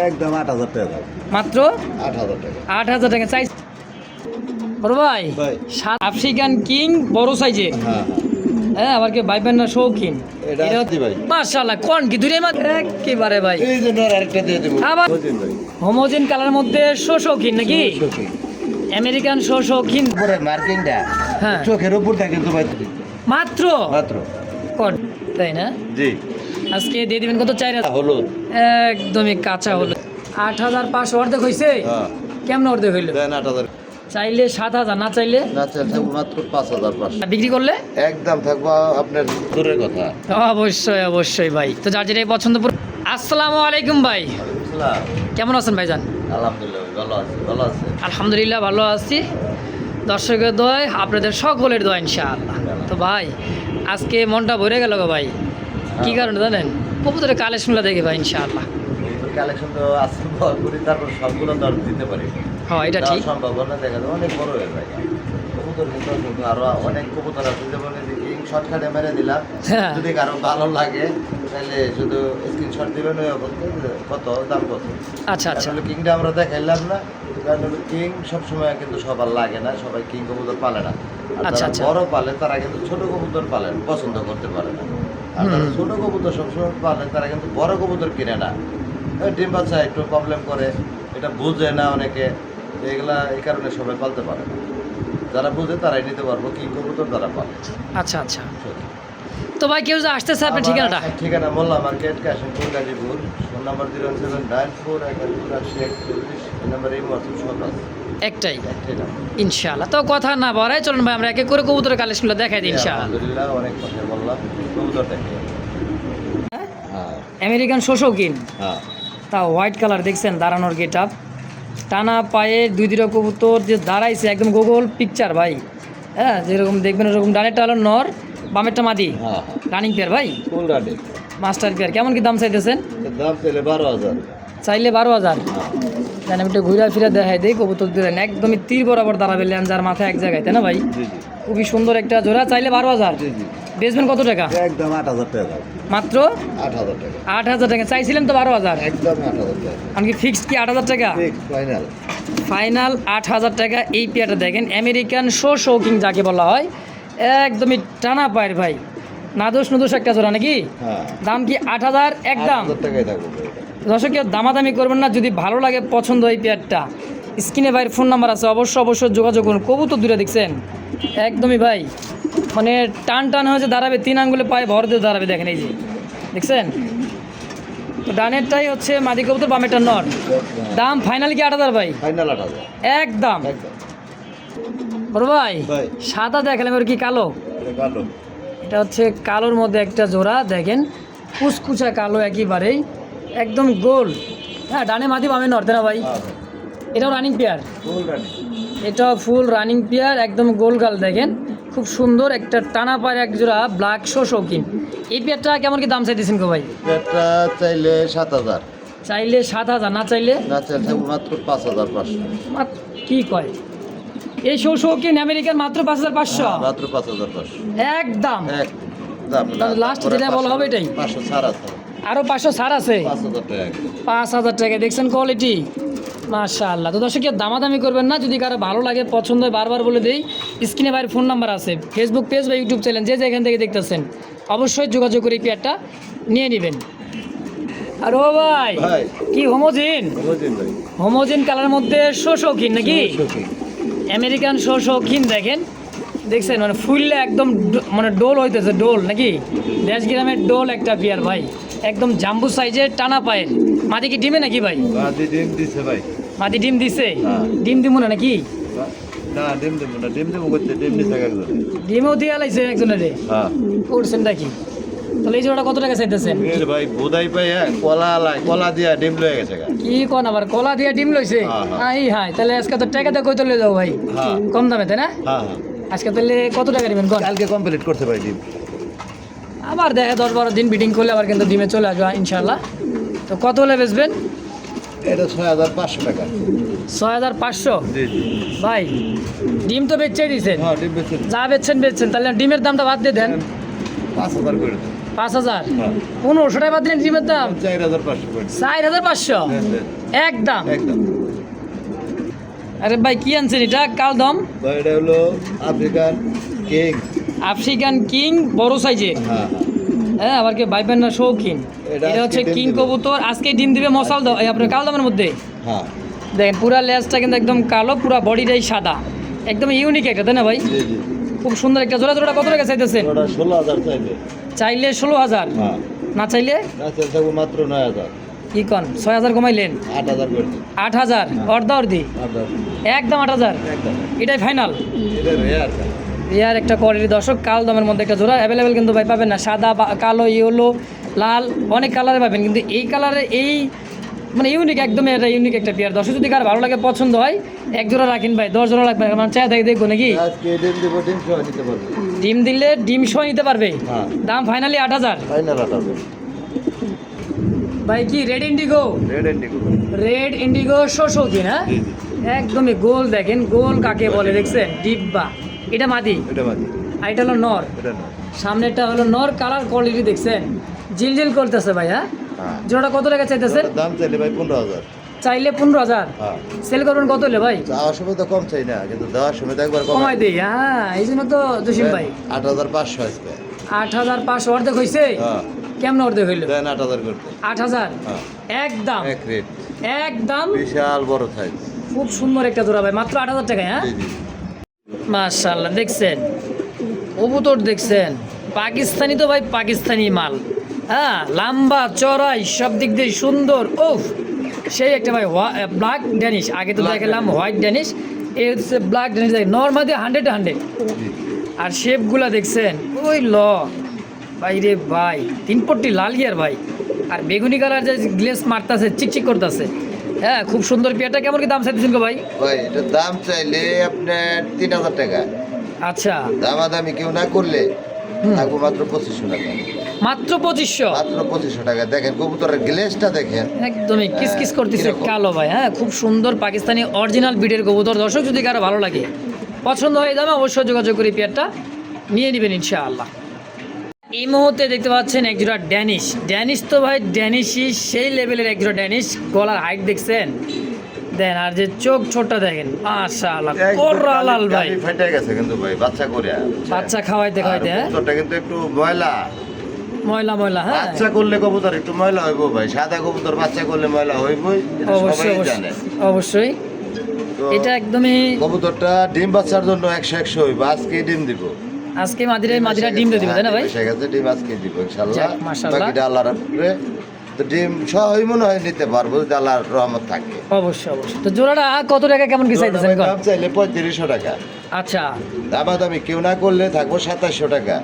একদম 8,000 টাকা। মাত্র 8,000 টাকা। 8,000 টাকা চাই বড় ভাই। ভাই। আফ্রিকান কিং বড় সাইজে, হ্যাঁ হ্যাঁ আবার কি ভাই না শৌখিন। এটা আসছি ভাই। মাশাআল্লাহ কোন কি দুইটাই মাত্র একেবারে ভাই। এই যে নর আরেকটা দিয়ে দেব। আবার বুঝেন ভাই। হোমোজেন কালার মধ্যে শৌখিন নাকি সত্যি। আমেরিকান শৌখিন। উপরে মার্কিংটা হ্যাঁ। চোখের উপর থাকে তো ভাই। মাত্র মাত্র। কোন তাই না? জি। আজকে দিয়ে দিবেন কত? 4,000। হলুদ। একদমই কাঁচা হলো। 8,500 অর্ধেক হইছে। হ্যাঁ। কেমন অর্ধেক হইলো? দেন 8,000। চাইলে 7,000, না চাইলে না চাল থাকবো মাত্র 5,500। বিক্রি করলে একদম থাকবো আপনার দূরের কথা। অবশ্যই অবশ্যই ভাই। তো যার যেটাই পছন্দ। আসসালামু আলাইকুম ভাই, আসসালাম। কেমন আছেন ভাইজান? আলহামদুলিল্লাহ ভালো আছি। ভালো আছে। আলহামদুলিল্লাহ ভালো আছি। দর্শকের দয়, আপনাদের সকলের দয় ইনশাআল্লাহ। তো ভাই আজকে মনটা ভরে গেল গো ভাই। কি কারণে জানেন? কবুতরের কালেকশনগুলো দেখে ভাই ইনশাআল্লাহ। কালেকশন তো আছে করি, তারপর সবগুলো দর দিতে পারি। হ্যাঁ এটা ঠিক। সম্ভব না, দেখা যায় অনেক বড় হয়ে যায়। কবুতর কিন্তু আরো অনেক কবুতর আছে, যেমন কিং শর্টকাটে মেরে দিলাম। হ্যাঁ। যদি কারো ভালো লাগে তাহলে শুধু স্ক্রিনশট দিবেন, কত দাম কত। আচ্ছা আচ্ছা। আসলে কিংটা আমরা দেখাইলাম না, কারণ হলো কিং সবসময় কিন্তু সবার লাগে না, সবাই কিং কবুতর পালে না। আর আচ্ছা, যারা আচ্ছা। বড় পালে তারা কিন্তু ছোট কবুতর পালেন পছন্দ করতে পারে না। আর যারা ছোট কবুতর সবসময় পালে তারা কিন্তু বড় কবুতর কিনে না। ডিম বাচ্চা একটু প্রবলেম করে, এটা বুঝে না অনেকে, এগুলা এই কারণে সবাই পালতে পারে না। যারা বুঝে তারাই নিতে পারবো, কিং কবুতর তারা পালে। আচ্ছা আচ্ছা। তো ভাই কেউ যে আসতেছে আপনার ঠিকানাটা? আমার ঠিকানা Molla market, Kashimpur, Gazipur. Phone number 079414140। এই নাম্বার এই হোয়াটসঅ্যাপ সব আছে। একটাই একটাই নাম্বার। ইনশাআল্লাহ। তো কথা না বড়াই চলুন ভাই আমরা একে করে কবুতরের কালেকশনগুলো দেখাই দিই ইনশাআল্লাহ। আলহামদুলিল্লাহ, অনেক কথা বললাম। কবুতর দেখে। হ্যাঁ আমেরিকান শৌখিন, হ্যাঁ। তা হোয়াইট কালার দেখছেন, দাঁড়ানোর গেট আপ, টানা পায়ে দুই দুটো কবুতর যে দাঁড়াইছে একদম গুগল পিকচার ভাই। হ্যাঁ যেরকম দেখবেন ওরকম, ডানেরটা হলো নর, বামেরটা মাদি। হ্যাঁ। রানিং পেয়ার ভাই, ফুল রাডি। Master pair. কেমন কি দাম চাইতেছেন? দাম চাইলে 12,000। চাইলে 12,000। জানি আমি একটু ঘুরা ফিরা দেখাই দিই। কবুতর দিলেন একদমই তীর বরাবর দাঁড়াবে, ল্যাঞ্জার মাথা এক জায়গায়, তাই না ভাই? জি জি। খুবই সুন্দর একটা জোড়া। চাইলে 12,000। জি জি। বেচবেন কত টাকা? একদম 8,000 টাকা। মাত্র 8,000 টাকা। 8,000 টাকা চাইছিলেন তো 12,000। একদম 8,000 টাকা। আমি ফিক্সড কি 8,000 টাকা? Fix final. ফাইনাল 8,000 টাকা। এই পেয়ারটা দেখেন, আমেরিকান শৌখিন যাকে বলা হয়, একদমই টানা পায়ের ভাই, নাদোষ নুদোষ একটা জোড়া নাকি? হ্যাঁ। দাম কি 8,000 একদম? 8,000 টাকাই থাকবে। দর্শক কেউ দামাদামি করবেন না, যদি ভালো লাগে পছন্দ এই পেয়ারটা, স্ক্রিনে ভাইয়ের ফোন নাম্বার আছে, অবশ্যই যোগাযোগ করুন। কবুতর দুটো দেখছেন একদমই ভাই, মানে টান টান হয়েছে দাঁড়াবে, 3 আঙ্গুলে পায়ে ভর দিয়ে দাঁড়াবে, দেখেন এই যে দেখছেন। তো ডানেরটাই হচ্ছে মাদি কবুতর, বামেরটা নর। দাম ফাইনাল কি 8,000 ভাই? ফাইনাল 8,000। একদম। একদম। বড় ভাই ভাই। সাদা দেখালাম, আর কি কালো? এটা ভালো। এটা হচ্ছে কালোর মধ্যে একটা জোড়া দেখেন, কুচকুচা কালো একেবারেই, একদম গোল। হ্যাঁ ডানে মাদি বামে নর, তাই না ভাই? এটাও রানিং পেয়ার। ফুল রাডি। এটাও ফুল রানিং পেয়ার, একদম গোল গাল দেখেন, খুব সুন্দর একটা টানা পায়ের এক জোড়া ব্ল্যাক শৌখিন। এই পেয়ারটা কেমন কি দাম চাইতেছেন গো ভাই? এটা চাইলে 7,000। চাইলে 7,000, না চাইলে না চাইলে থাকবে মাত্র 5,500। কি কয়? এই শৌখিন আমেরিকান মাত্র 5,500। মাত্র 5,500। একদম। একদম। লাস্ট যেটা বলা হবে এটাই। 500 ছাড় আছে। আরো 500 ছাড় আছে। 5,000 টাকা। 5,000 টাকা। দেখছেন কোয়ালিটি, মাশাআল্লাহ। তো দর্শক কেউ দামাদামি করবেন না, যদি কারো ভালো লাগে পছন্দ হয়, বারবার বলে দেই স্ক্রিনে বাইরের ফোন নাম্বার আছে, ফেসবুক পেজ বা ইউটিউব চ্যানেল যে যেখান থেকে দেখতেছেন অবশ্যই যোগাযোগ করে এই পেয়ারটা নিয়ে নেবেন। আর ও ভাই ভাই। কি হোমোজিন? বুঝেন ভাই। হোমোজিন কালার মধ্যে শৌখিন নাকি? সত্যি। আমেরিকান শৌখিন দেখেন, দেখছেন মানে ফুললে একদম মানে ডোল হইতেছে, ডোল নাকি? 10 গ্রামের ডোল একটা পেয়ার ভাই, একদম জাম্বু সাইজের, টানা পায়ের। মাদি কি ডিমে নাকি ভাই? মাদি ডিম দিছে ভাই। মাদি ডিম দিছে? হ্যাঁ। ডিম দিব না নাকি? না ডিম দেবো না, ডিম দেবো করতে ডিম দিছে একজন। ডিমও দিয়ে লাইছে একজনের। হ্যাঁ। করছেন নাকি? তাহলে এই জোড়াটা কত টাকা চাইতেছেন? এর ভাই বোধাই পাই, কলা দিয়া ডিম লয়ে গেছে গা। কি কোন আবার কলা দিয়ে ডিম লইছে? হ্যাঁ, আই হাই, তাহলে আজকে তো টাকা দিয়ে কই তুলে যাও ভাই? হ্যাঁ। কম দামে, তাই না? হ্যাঁ হ্যাঁ। আজকে তাহলে কত টাকা নেবেন কোন? কালকে কমপ্লিট করতে পারি ডিম। আবার দেখে 10-12 দিন বিডিং করলে আবার কিন্তু ডিমে চলে আসবে ইনশাল্লাহ। তো কত হলে বেচবেন? এটা 6,500 টাকা। 6,500? জি জি। ভাই ডিম তো বেচেই দিয়েছেন, হ্যাঁ ডিম বেচে যা বেচছেন, তাহলে ডিমের দামটা বাদ দিয়ে দেন। 5,000 করে দেন। 5,000 হ্যাঁ। 1500 টাকা বাদ দিলেন ডিমের দাম 4,500 করে। 4,500 একদম। একদম আরে ভাই কি আনছেন এটা? কালদম ভাই এটা হলো আফ্রিকান কিং। আফ্রিকান কিং বড় সাইজের। হ্যাঁ হ্যাঁ, আবার কি ভাইবেন না শৌখিন। এটা এটা হচ্ছে আজকে ডিম কিং দিবে। কবুতর, আজকে ডিম দিবে মশাল দাও আপনার কালদমের মধ্যে। হ্যাঁ দেখেন পুরা লেজটা কিন্তু একদম কালো, পুরা বডিটাই সাদা, একদম ইউনিক একটা, তাই না ভাই? জি জি খুব সুন্দর একটা জোড়া। জোড়া কত টাকা চাইতেছেন? ওটা 16,000 চাইবে। চাইলে 16,000, হ্যাঁ না চাইলে না চাইছে মাত্র 9,000। কি কন 6,000 কমাইলেন? 8,000 করে দিন। 8,000 অর্ধা অর্ধি, 8,000 একদম 8,000। একদম। এটাই ফাইনাল। এটা রেয়ার। এর একটা কোয়ালিটি দর্শক, কাল দামের মধ্যে একটা জোড়া অ্যাভেলেবেল কিন্তু ভাই পাবেন না। সাদা কালো, ইয়েলো, লাল, অনেক কালারে পাবেন, কিন্তু এই কালারে এই মানে ইউনিক, একদমই এটা ইউনিক একটা পেয়ার। দর্শক যদি কার ভালো লাগে, পছন্দ হয়, এক জোড়া রাখেন ভাই, 10 জোড়া রাখবেন, মানে চাই দেখে দেখবো নাকি। আজকে ডিম দিব, ডিম সহ নিতে পারবে। ডিম দিলে ডিম সহ নিতে পারবে। হ্যাঁ দাম ফাইনালি 8,000। ফাইনাল 8,000। ভাই কি red Indigo? Red Indigo. Red Indigo শৌখিন, হ্যাঁ জি জি একদমই। গোল দেখেন, গোল কাকে বলে দেখছেন? ডিব্বা। এটা মাদি এটা বাকি আর এটা হলো নর। এটা না। সামনেটা হলো নর, কালার কোয়ালিটি দেখছেন জিলজিল করতেছে ভাই। হ্যাঁ, হ্যাঁ জোড়াটা কত টাকা চাইতেছেন? ওটার দাম চাইলে ভাই 15,000। চাইলে 15,000, হ্যাঁ সেল করবেন কত হলে ভাই? যাওয়ার সময় তো কম চাই না, কিন্তু দেওয়ার সময় তো একবার কমাই দিই। হ্যাঁ, এই জন্য তো জসিম ভাই 8,500 আসবে। 8,500 অর্ধেক হয়েছে। হ্যাঁ কেমন অর্ধেক হইলো? দেন 8,000 করতে। 8,000 হ্যাঁ একদম, এক রেট। একদম। বিশাল বড় সাইজ। খুব সুন্দর একটা জোড়া ভাই, মাত্র 8,000 টাকায়। হ্যাঁ জি জি মাশাআল্লাহ, দেখছেন কবুতর দেখছেন, পাকিস্তানি তো ভাই পাকিস্তানি মাল। হ্যাঁ, লম্বা চড়াই সব দিক দিয়ে সুন্দর। ওফ, সেই একটা ভাই ব্ল্যাক ড্যানিশ। আগে তো Black দেখালাম Danish। হোয়াইট ড্যানিশ, এই হচ্ছে ব্ল্যাক ড্যানিশ। নর্মালি 100 জি। আর শেপগুলা দেখছেন, ওই ভাই রে ভাই, 3 পট্টি লাল গিয়ার ভাই, আর বেগুনি কালার যে গ্লেস মারতাছে, চিকচিক করতেছে। হ্যাঁ, খুব সুন্দর পেয়ারটা। কেমন কি দাম চাইতেছেন গো ভাই? ভাই এটার দাম চাইলে আপনার 3,000 টাকা। আচ্ছা, দামাদামি কেউ না করলে থাকবো মাত্র 2,500 টাকা। মাত্র 2,500। মাত্র 2,500 টাকা। দেখেন কবুতরের গ্লেসটা দেখেন। একদমই কিসকিস করতেছে কিরকম? কালো ভাই। হ্যাঁ, খুব সুন্দর পাকিস্তানি অরিজিনাল বিডের কবুতর। দর্শক যদি কারো ভালো লাগে, পছন্দ হয়ে যাবে, অবশ্যই যোগাযোগ করে পেয়ারটা নিয়ে নেবেন ইনশাআল্লাহ। এই মুহূর্তে দেখতে পাচ্ছেন একজোড়া ড্যানিশ। ড্যানিশ তো ভাই ড্যানিশই সেই লেভেলের একজোড়া ড্যানিশ। গলার হাইট দেখছেন, দেন আর যে চোখ ছোটটা দেখেন, মাশাআল্লাহ কোররা লাল ভাই। ফেটে গেছে কিন্তু ভাই বাচ্চা করে। বাচ্চা খাওয়াইতে খাওয়াইতে। হ্যাঁ, কবুতরটা কিন্তু একটু ময়লা। ময়লা ময়লা। হ্যাঁ, বাচ্চা করলে কবুতর একটু ময়লা হইব ভাই। সাদা কবুতর বাচ্চা করলে ময়লা হইবই, এটা অবশ্যই সবাই জানে। অবশ্যই। তো এটা একদমই কবুতরটা ডিম বাচ্চার জন্য 100 হইব। আজকে ডিম দিব। আজকে মাদিরা ডিম দিয়ে দিবে, তাই না ভাই? এসে গেছে, ডিম আজকে দিব ইনশাআল্লাহ। যাক, মাশাআল্লাহ। বাকিটা আল্লাহর উপরে। তো ডিম সহই মনে হয় নিতে পারবো যদি আল্লাহর রহমত থাকে। অবশ্যই অবশ্যই। তো জোড়াটা কত টাকা কেমন কি চাইতেছেন? দাম চাইলে 3500 টাকা। আচ্ছা দামাদামি কেউ না করলে থাকবো 2700 টাকা।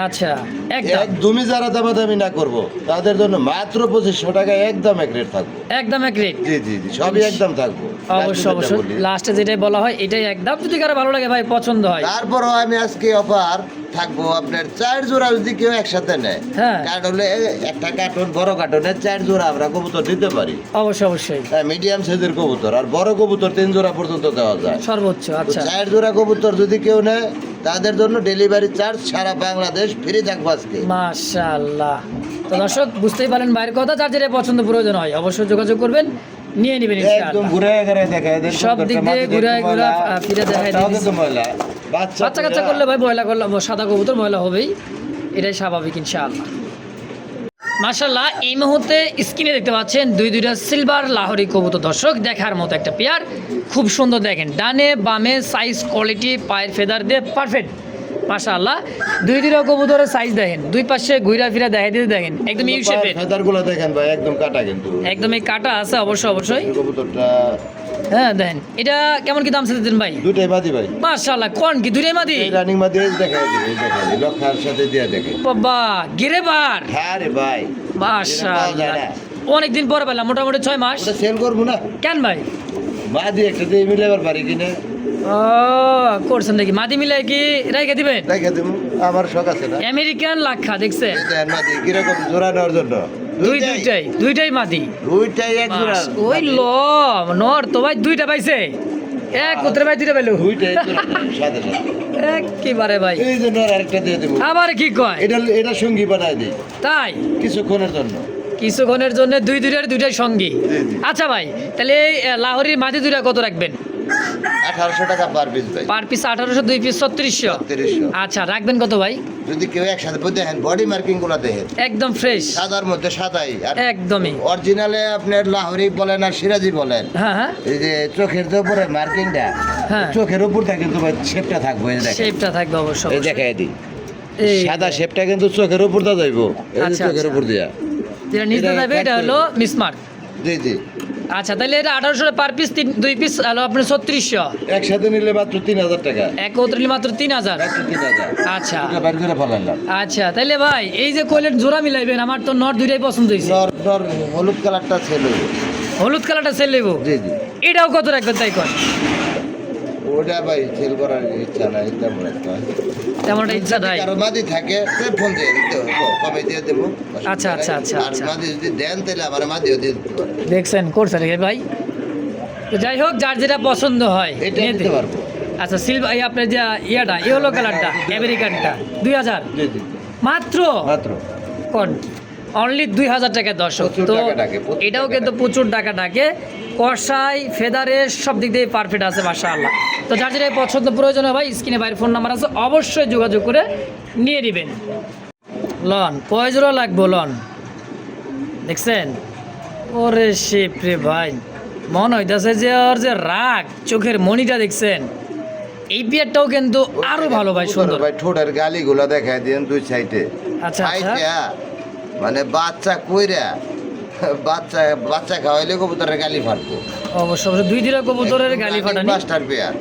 আচ্ছা, একদম একদমই যারা দামাদামি না করবো তাদের জন্য মাত্র 2500 টাকা একদম এক রেট থাকবো। একদম এক রেট। জি জি জি সবই একদম থাকবো। অবশ্যই যেটা অবশ্যই, বলি। লাস্টে যেটাই বলা হয় এটাই একদম। যদি কারো ভালো লাগে ভাই, পছন্দ হয়, তারপরও আমি আজকে অফার থাকবো আপনার 4 জোড়া যদি কেউ একসাথে নেয়। হ্যাঁ। কার্ড হলে একটা কার্টন, বড় কার্টনের 4 জোড়া আমরা কবুতর দিতে পারি। অবশ্যই অবশ্যই, মিডিয়াম সাইজের কবুতর আর বড় কবুতর 3 জোড়া পর্যন্ত দেওয়া যায়। সর্বোচ্চ। আচ্ছা, 4 জোড়া কবুতর যদি কেউ নেয় তাদের জন্য ডেলিভারি চার্জ সারা বাংলাদেশ ফ্রি থাকবে আজকে। মাশাআল্লাহ। তো দর্শক বুঝতেই পারলেন ভাইয়ের কথা, যার যেটা পছন্দ প্রয়োজন হয় অবশ্যই যোগাযোগ করবেন, নিয়ে নেবেন একদম ইনশাআল্লাহ। ঘুরে ঘুরে দেখায় দেন। সব দিক দিয়ে ঘুরে ঘুরে ফিরে দেখায় তাও দিন। কিন্তু ময়লা। বাচ্চা বাচ্চা কাচ্চা করলে ভাই ময়লা করলে, সাদা কবুতর ময়লা হবেই, এটাই স্বাভাবিক ইনশাআল্লাহ। মাশাআল্লাহ, এই মুহূর্তে স্ক্রিনে দেখতে পাচ্ছেন দুইটা সিলভার লাহোরি কবুতর। দর্শক দেখার মতো একটা পেয়ার, খুব সুন্দর। দেখেন ডানে বামে সাইজ কোয়ালিটি, পায়ের ফেদার দিয়ে পারফেক্ট। মাশাআল্লাহ, দুইটা কবুতরের সাইজ দেখেন, দুই পাশে ঘুরা ফিরা দেখাই দিতে দেখেন, একদম ইউ শেপের। ফেদারগুলো দেখেন ভাই একদম কাটা কিন্তু। একদম এই কাটা আছে অবশ্যই অবশ্যই। কবুতরটা হ্যাঁ দেখেন, এটা কেমন কি দাম চাইতেছেন ভাই? দুটাই মাদি ভাই। মাশাআল্লাহ, কোন কি দুইটাই মাদি? এই রানিং মাদি দেখাই দিই, এই দেখাই দিই লক্ষার সাথে দিয়ে দেখে। বাবা গিরেবার। হ্যাঁ রে ভাই, মাশাআল্লাহ, অনেকদিন পরে পেলাম, মোটামুটি 6 মাস। ওটা সেল করবো না। কেন ভাই? মাদি একটা দিয়ে মিলাবার পারি কিনা। ও করছেন দেখি, মাদি মিলে কি রেখে দিবেন? দেখে দেবো, আমার শখ আছে না। আমেরিকান লাক্ষা দেখছেন, এই দেন মাদি কিরকম জোড়া নেওয়ার জন্য। দুইটাই মাদি। দুইটাই এক জোড়া। ওই ল নর তো ভাই দুইটা পাইছে। এক পুত্রে ভাই দুইটা পেলো দুইটাই জোড়া সাথে সাথে। একেবারে ভাই এই যে নর আরেকটা দিয়ে দেবো, আবার কি কয় এটা সঙ্গী বানায় দিই তাই কিছুক্ষণের জন্য। কিছুক্ষণের জন্য দুইটাই সঙ্গী। জি, জি। আচ্ছা ভাই, তাহলে এই লাহোরির মাদি দুইটা কত রাখবেন? 1800 টাকা পার পিস ভাই। Per piece 1800, 2 piece 3600। 3600। আচ্ছা, রাখবেন কত ভাই? যদি কেউ একসাথে দেখেন বডি মার্কিং গুলো দেখেন একদম ফ্রেশ, সাদার মধ্যে সাদাই, আর একদমই। অরিজিনালে আপনার লাহোরি বলেন আর সিরাজি বলেন, হ্যাঁ হ্যাঁ, এই যে চোখের যে উপরে মার্কিংটা, হ্যাঁ। চোখের উপরটা কিন্তু শেপটা থাকবে, এই যে দেখেন, শেপটা থাকবে অবশ্য। এই দেখাই দিই, এই সাদা শেপটা কিন্তু চোখের উপর দা যাইবো, এই যে আচ্ছা, চোখের আচ্ছা। উপর দিয়া। যেটা নিচে এটা যাবে এটা হলো মিসমার্ক। জি জি। আচ্ছা, তাহলে এটা 1800 পার পিস, 2 পিস হলো আপনার 3600। একসাথে নিলে মাত্র 3000 টাকা, একত্রিশ মাত্র 3000। মাত্র 3000। আচ্ছা এটা বাইর করে ফেলাইলাম। আচ্ছা, তাহলে ভাই এই যে কইলেন জোড়া মিলাইবেন, আমার তো নর দুইটাই পছন্দ হয়েছে। নর নর হলুদ কালারটা ছিল। হলুদ কালারটা সেল নেবো, জি জি। এটাও কত রাখবেন তাই কয়? ওটা ভাই সেল করার ইচ্ছা নাই, তেমন একটা। তেমন একটা ইচ্ছা নাই। কারো মাদি থাকে তো ফোন দিয়ে দিতে হবে, কবে দিয়ে দেবো। আচ্ছা, আচ্ছা, আচ্ছা, আর আচ্ছা। মাদি যদি দেন তাহলে আমার মাদিও দিয়ে দিতে পারে। দেখছেন করছে রে ভাই। তো যাই হোক, যার যেটা পছন্দ হয় এটা নিয়ে দিতে দিন। পারবো। আচ্ছা, সিলভার আপনার যে ইয়াটা ইয়েলো কালারটা আমেরিকানটা 2000 জি জি। মাত্র। মাত্র কোন অনলি 2000 টাকা দর্শক। প্রচুর তো টাকা ডাকে, প্রচুর এটাও টাকা কিন্তু ডাকে। প্রচুর টাকা ডাকে, কষাই ফেদারে সব দিক দিয়ে পারফেক্ট আছে মাশাআল্লাহ। তো যার যেটা পছন্দ প্রয়োজন হয় ভাই, স্ক্রিনে বাইরের ফোন নাম্বার আছে, অবশ্যই যোগাযোগ করে নিয়ে নেবেন। লন কয়জোড়া লাগবো লন, দেখছেন? ওরে শিপ রে ভাই, মন হইতাছে যে ওর যে রাগ চোখের মনিটা দেখছেন। এই বিয়ারটাও কিন্তু আরো ভালো ভাই, সুন্দর। ভাই ঠোঁটের গালিগুলা দেখায় দিন দুই সাইডে। আচ্ছা, আচ্ছা। মানে বাচ্চা কইরা বাচ্চা বাচ্চা খাওয়াইলে কবুতরের গালি ফাটবো। অবশ্য অবশ্য দুই দিনের কবুতরের গালি ফাটানি মাস্টার পেয়ার।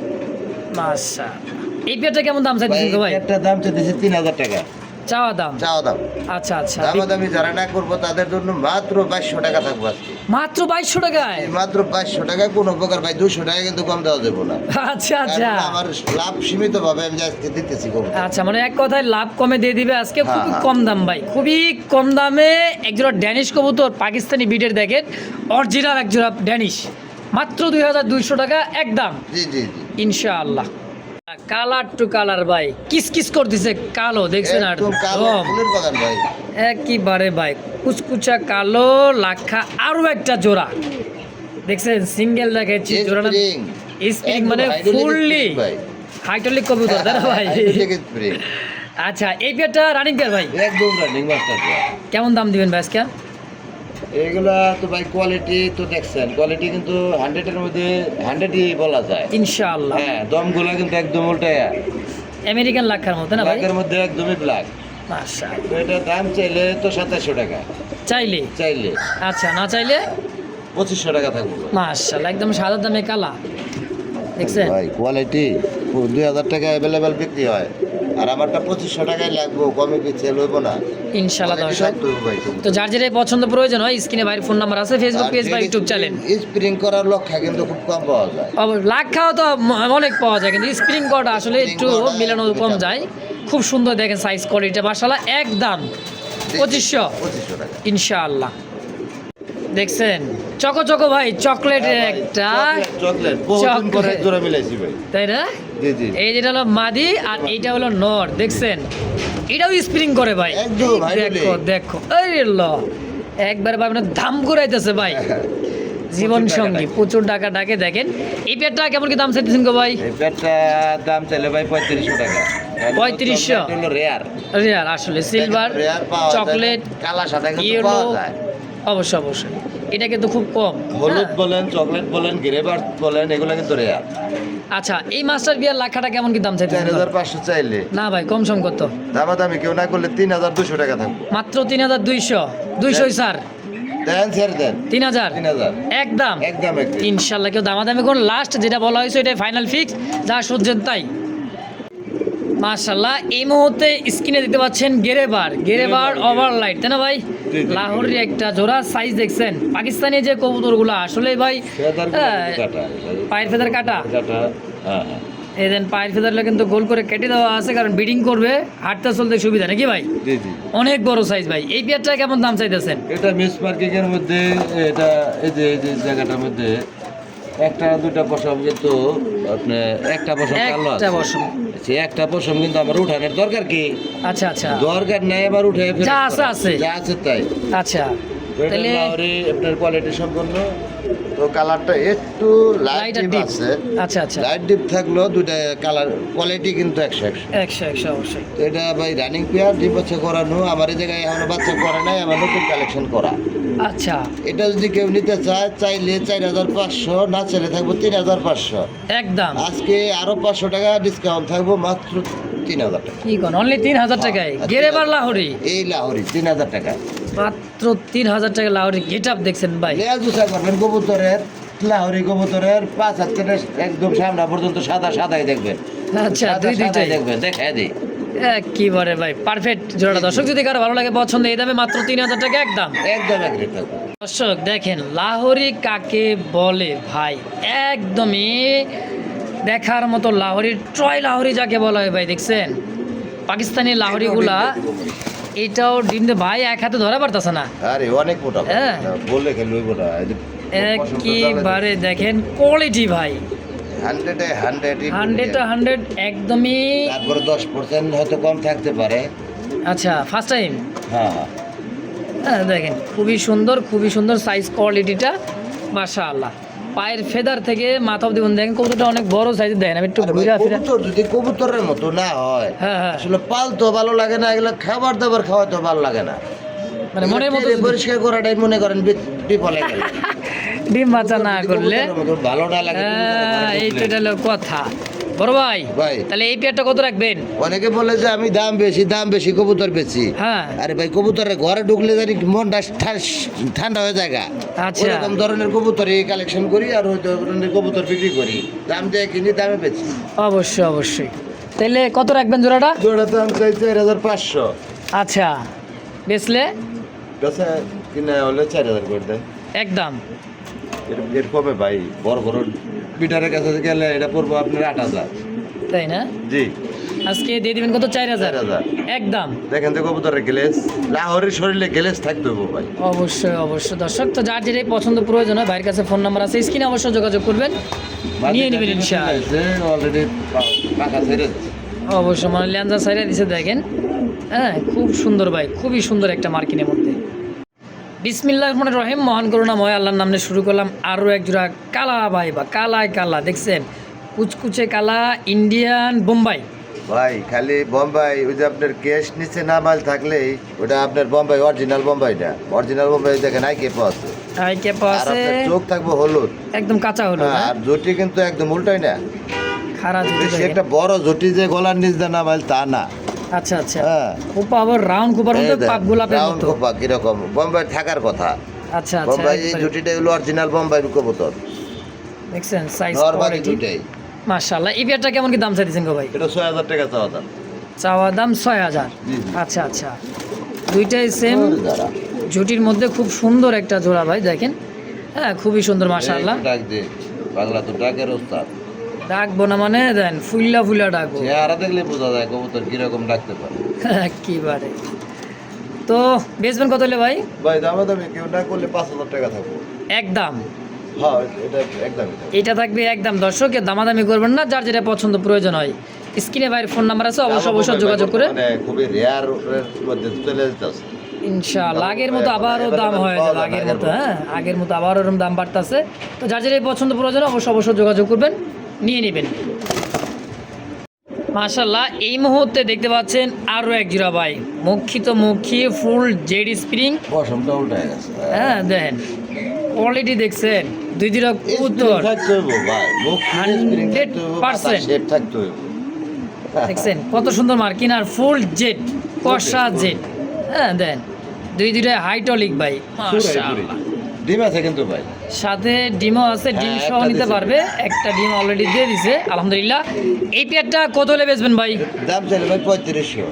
মাশাআল্লাহ। এই বিয়ারটা কেমন দাম চাইছেন ভাই? একটা দাম চাইতেছি 3000 টাকা চাওয়া দাম। চাওয়া দাম। আচ্ছা আচ্ছা, দামাদামি যারা না করবো তাদের জন্য মাত্র 2200 টাকা থাকবো আজকে। মাত্র 2200 টাকায়? মাত্র 2200 টাকায় কোনো প্রকার ভাই 200 টাকা কিন্তু কম দেওয়া যাবে না। আচ্ছা আচ্ছা, কারণ আমার লাভ সীমিত ভাবে আমি আজকে দিতেছি কবুতর। আচ্ছা, মানে এক কথায় লাভ কমে দিয়ে দিবে আজকে। হ্যাঁ, খুবই হ্যাঁ। কম দাম ভাই, খুবই কম দামে একজোড়া ড্যানিশ কবুতর, পাকিস্তানি বিটের দেখেন, অরিজিনাল একজোড়া ড্যানিশ, মাত্র 2200 টাকা একদম জি জি জি। ইনশাআল্লাহ। কালার টু কালার ভাই, কিস কিস করতেছে কালো, দেখছেন? আর একদম কালো দম। ফুলের বাগান ভাই। একেবারে ভাই কুচকুচা কালো লাখা, আরো একটা জোড়া দেখছেন, সিঙ্গেল দেখাচ্ছি জোড়াটা। Spring, স্প্রিং একদম মানে hydraulic ফুললি spring ভাই। হাইড্রোলিক কবুতর, তাই না ভাই? Hydraulic spring, আচ্ছা, এই পেয়ারটা রানিং পেয়ার ভাই, একদম রানিং মাস্টার পেয়ার। কেমন দাম দিবেন ভাই আজকে? এগুলা তো ভাই কোয়ালিটি তো দেখছেন, কোয়ালিটি কিন্তু 100 এর মধ্যে 100ই বলা যায়। ইনশাআল্লাহ। হ্যাঁ, দমগুলা কিন্তু একদম উল্টায়া, আমেরিকান লাখার মতো না ভাই? ব্ল্যাকের মধ্যে একদমই ব্ল্যাক। মাশাআল্লাহ। তো এটা দাম চাইলে তো 2700 টাকা, চাইলে? চাইলে আচ্ছা, না চাইলে 2500 টাকা থাকবে। মাশাআল্লাহ, একদম সাদা দামে কালা, দেখছেন? ভাই কোয়ালিটি 2000 টাকা অ্যাভেলেবেল বিক্রি হয়, আর আমারটা 2500 টাকায় লাগবে, কমে কি সেল হইব না? ইনশাআল্লাহ Quality দর্শক। থাকতে হবে ভাই। তো যার যেটাই পছন্দ প্রয়োজন হয়, স্ক্রিনে বাইরের ফোন নাম্বার আছে, ফেসবুক পেজ বা ইউটিউব চ্যানেল। স্প্রিং করার লক্ষ্যে কিন্তু খুব কম পাওয়া যায়। লাখ খাওয়া তো অনেক পাওয়া যায়, কিন্তু স্প্রিং কটা আসলে একটু কটা মিলানো একটু কম চাপ। যায়। খুব সুন্দর দেখেন সাইজ কোয়ালিটি মাশাআল্লাহ, একদম 2500 2500 টাকা। ইনশাআল্লাহ। দেখছেন চকো চকো ভাই, চকলেটের একটা, চকলেট বহুদিন পরে চকলেট। জোড়া মিলাইছি ভাই। তাই না? জি জি। এই যেটা হলো মাদি আর এইটা হলো নর, দেখছেন? এটাও স্প্রিং করে ভাই, একদম hydraulic। দেখো দেখো, এই ল একবার ভাই মানে দাম করাইতেছে ভাই, জীবন প্রচুর টাকা সঙ্গী ডাকে। প্রচুর টাকা ডাকে। দেখেন এই পেয়ারটা কেমন কি দাম চাইতেছেন গো ভাই? এই প্যাডটা দাম চাইলে ভাই 3500 টাকা। 3500? হলো রেয়ার। রেয়ার আসলে, সিলভার, রেয়ার পাওয়া যায়। চকলেট, কালা সাদা কিন্তু ইয়েলো, পাওয়া যায়। অবশ্যই অবশ্যই, এটা কিন্তু খুব কম। হলুদ হ্যাঁ। বলেন, চকলেট বলেন, গ্রেবার্ট বলেন, এগুলো কিন্তু রেয়ার। আচ্ছা, এই মাস্টার বিয়ার লাখাটা কেমন কি দাম চাইতেছেন? 4500 চাইলে না ভাই, কম সম কত? দামাদামি কেউ না করলে 3200 টাকা থাকবে। মাত্র 3200? 200 স্যার, দেন ছেড়ে দেন 3000 3000 একদম একদম একদম। ইনশাল্লাহ। কেউ দামাদামি কোন, লাস্ট যেটা বলা হয়েছে এটাই ফাইনাল ফিক্স, যা সহ্যেন তাই। মাশাল্লাহ, এই মুহূর্তে স্ক্রিনে দেখতে পাচ্ছেন গেরেবার গেরেবার, ওভারলাইট, তাই না ভাই? জি, জি, লাহোরের একটা জোড়া সাইজ দেখছেন, পাকিস্তানি যে কবুতরগুলো আসলে ভাই ফেদার কাটা পায়ের ফেদার কাটা, কাটা। হ্যাঁ হ্যাঁ। এই দেন পায়ের ফেদারগুলো কিন্তু গোল করে কেটে দেওয়া আছে, কারণ ব্রিডিং করবে, হাঁটতে চলতে সুবিধা নাকি ভাই? জি জি। অনেক বড় সাইজ ভাই। এই পেয়ারটা কেমন দাম চাইতেছেন? এটা মিস মার্কিং এর মধ্যে, এটা এই যে জায়গাটার মধ্যে একটা দুইটা পশম কিন্তু আপনি একটা পশম কালো একটা আছে বসুন। সে একটা পশম কিন্তু আমার উঠানের দরকার কি আচ্ছা আচ্ছা দরকার নাই আবার উঠে ফেরত যা আছে করা। আছে। যা আছে তাই আচ্ছা এটা তাহলে লাহোরি আপনার কোয়ালিটি সম্পন্ন তো কালারটা একটু লাইট লাইট আর ডিপ ডিপ। আছে আচ্ছা আচ্ছা লাইট ডিপ থাকলেও দুইটা কালার কোয়ালিটি কিন্তু 100 একশো অবশ্যই। তো এটা ভাই রানিং পেয়ার ডিপ বাচ্চা করানো আমার এই জায়গায় এখনো বাচ্চা করা নাই আমার নতুন কালেকশন করা আচ্ছা এটা যদি কেউ নিতে চায় চাইলে 4500 না চাইলে থাকবো 3500 একদম আজকে আরো 500 টাকা ডিসকাউন্ট থাকবো মাত্র 3000 টাকা কি কোন অনলি 3000 টাকায় হ্যাঁ, গেরেবার লাহোরি এই লাহোরি 3000 টাকা মাত্র 3000 টাকা লাহোরি গেট আপ দেখছেন ভাই। লেজুসা করবেন কবুতরের লাহোরি কবুতরের 5 হাত থেকে একদম সামনে পর্যন্ত সাদা সাদাই দেখবেন আচ্ছা সাদা দুই সাদাই দুইটাই দেখবেন দেখাই দিই একেবারে ভাই পারফেক্ট জোড়াটা। দর্শক যদি কারো ভালো লাগে পছন্দ এই দামে মাত্র 3000 টাকা একদম। একদম এক রেট থাকবে দর্শক দেখেন লাহোরি কাকে বলে ভাই, একদমই দেখার মতো লাহোরি ট্রয় লাহোরি যাকে বলা হয় ভাই। দেখছেন পাকিস্তানি লাহোরিগুলা এটাও ডিম দিয়ে ভাই এক হাতে ধরা পারতেছে না আরে অনেক মোটা হ্যাঁ। বললে খেলবে মোটা একেবারে দেখেন কোয়ালিটি ভাই 100 একদমই। তারপরে 10% হয়তো কম থাকতে পারে আচ্ছা ফার্স্ট টাইম হ্যাঁ হ্যাঁ হ্যাঁ দেখেন খুবই সুন্দর সাইজ কোয়ালিটিটা মাশাআল্লাহ। পায়ের ফেদার থেকে মাথা অব্দি দেখেন কবুতরটা অনেক বড় সাইজের দেখেন আমি একটু আরে ভাই, ঘুরে ফিরে। কবুতর যদি কবুতরের মতো না হয় হ্যাঁ হ্যাঁ আসলে পালতো ভালো লাগে না এগুলো খাবার দাবার খাওয়াতে ভালো লাগে না মানে মনের মতো এগুলো যদি পরিষ্কার করাটাই মনে করেন বিফলে গেল ডিম বাচ্চা না করলে কবুতরের মতো ভালো না লাগে এইটা হলো কথা বড় ভাই। ভাই। তাহলে এই পেয়ারটা কত রাখবেন? অনেকে বলে যে আমি দাম বেশি কবুতর বেশি হ্যাঁ আরে ভাই কবুতরের ঘরে ঢুকলে জানি মনটা ঠান্ডা হয়ে যায় গা। আচ্ছা। ওরকম ধরনের কবুতরই কালেকশন করি আর ওই ধরনের কবুতর বিক্রি করি দাম দিয়ে কিনি দামে বেচি অবশ্যই তাহলে কত রাখবেন জোড়াটা? জোড়া দাম চাই 4500 আচ্ছা বেচলে বেচা কিনা হলে 4000 করে দেয় একদম এর কমে ভাই বড় পিটারের কাছে গেলে এটা পড়বো আপনার 8000 তাই না? জি আজকে দিয়ে দিবেন কত? 4000 4000 একদম। দেখেন তো কবুতরের গ্লেস লাহোরের শরীরে গ্লেস থাকতে হবে ভাই অবশ্যই দর্শক তো যার যেটাই পছন্দ প্রয়োজন হয় ভাইয়ের কাছে ফোন নাম্বার আছে স্ক্রিনে অবশ্যই যোগাযোগ করবেন নিয়ে নেবেন ইনশাআল্লাহ। অলরেডি পাকা ছেড়ে অবশ্যই মানে ল্যান্সা সাইডে দিছে দেখেন হ্যাঁ খুব সুন্দর ভাই খুবই সুন্দর একটা মার্কিনের মধ্যে। বিসমিল্লাহির রহমানির রহিম মহান করুণাময় আল্লাহর নামে শুরু করলাম আরও এক জোড়া কালা ভাই বা কালা দেখছেন কুচকুচে কালা ইন্ডিয়ান বোম্বাই ভাই খালি বোম্বাই ওই যে আপনার কেশ নিচে না মাল থাকলেই ওটা আপনার বোম্বাই অরিজিনাল বোম্বাই দেখেন আই কেপ আছে আই ক্যাপ আর আছে আপনার চোখ থাকবে হলুদ একদম কাঁচা হলো হ্যাঁ, আর জুটি কিন্তু একদম উল্টাই না খারাপ বেশি একটা বড় জুটি যে গলার নিচ দিয়ে না মাল তা না আচ্ছা আচ্ছা হ্যাঁ খোপা আবার রাউন্ড খোপার মধ্যে পাক গোলাপের রাউন্ড মতো খোপা কিরকম বোম্বাই থাকার কথা আচ্ছা আচ্ছা বোম্বাই এই একবারে। জুটিটা হলো অরিজিনাল বোম্বাই কবুতর দেখছেন সাইজ নরমালি কোয়ালিটি দুটাই মাশাআল্লাহ। এই পেয়ারটা কেমন কি দাম চাইছেন গো ভাই? এটা 6000 টাকা চাওয়া দাম চাওয়া দাম 6000 জি, জি। আচ্ছা দুইটাই সেম দাঁড়া জুটির মধ্যে খুব সুন্দর একটা জোড়া ভাই দেখেন হ্যাঁ খুবই সুন্দর মাশাআল্লাহ। এই ডাক দে বাংলা তো ডাকের ওস্তাদ ডাকবো না মানে দেন ফুল্লা ডাকবো চেহারা দেখলে বোঝা যায় কবুতর কিরকম ডাকতে পারে কিবারে তো বেচবেন কত হলে ভাই? ভাই দামাদামি কেউ না করলে 5000 টাকা থাকবো একদম হ্যাঁ এটা একদমই থাকবে। এটা থাকবে একদম। দর্শক দামাদামি করবেন না যার যেটা পছন্দ প্রয়োজন হয় স্ক্রিনে ভাইয়ের ফোন নাম্বার আছে অবশ্যই যোগাযোগ করে মানে খুবই রেয়ার মধ্যে চলে যেতেছে ইনশাআল্লাহ। আগের মতো আবারও দাম হয়ে যাবে আগের মতো হ্যাঁ আগের মতো আবারও এরকম দাম বাড়তেছে তো যার যেটা পছন্দ প্রয়োজন অবশ্যই যোগাযোগ করবেন নিয়ে নেবেন মাশাআল্লাহ। এই মুহূর্তে দেখতে পাচ্ছেন আরও এক জোড়া ভাই মুখী ফুল জেড স্প্রিং পশমটা উল্টায় গেছে হ্যাঁ দেখেন কোয়ালিটি দেখছেন দুই জোড়া কবুতর থাকতে হইব ভাই মুখ 100% শেপ থাকতে হইব দেখছেন কত সুন্দর মার্কিন আর ফুল জেড কষা জেড হ্যাঁ দেন দুইটা হাইটলিক ভাই মাশাআল্লাহ। ডিম আছে কিন্তু ভাই সাথে ডিমও আছে ডিম হ্যাঁ, সহ একটা নিতে দিছে। পারবে একটা ডিম অলরেডি দিয়ে দিছে আলহামদুলিল্লাহ। এই পেয়ারটা কত হলে বেচবেন ভাই? দাম চাইলে ভাই 3500